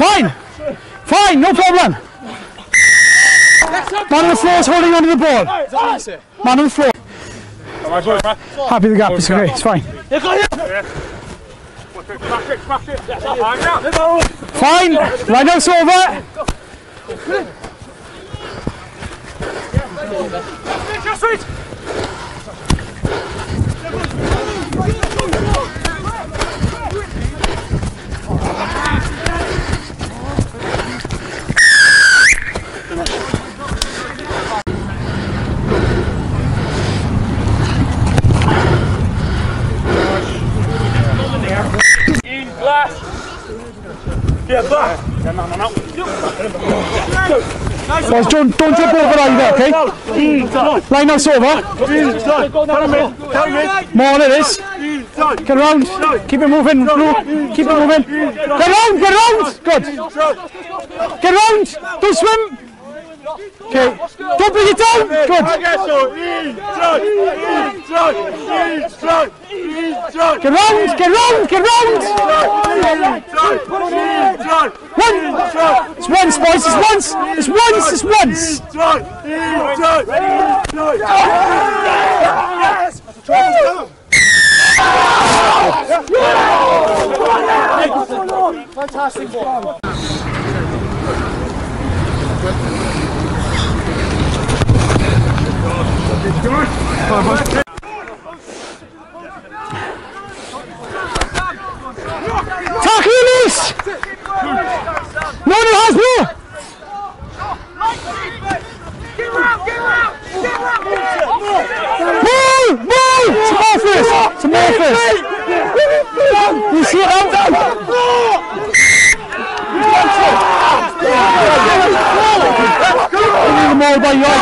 Fine. Fine, no problem. Man on the floor is holding onto the ball. Man on the floor. Happy the gap, it's okay, it's fine. Fine, line out's over. Boys, don't jump over either, okay? Line out's over. More it is. Get around. Keep it moving. Keep it moving. Get around. Good. Get around. Don't swim. Okay. Don't bring it down. Good. Get round. It's once, boys. It's once. Fantastic ball. Tackle loose! No one has more! Move! Some more first! You see it out? The ball by your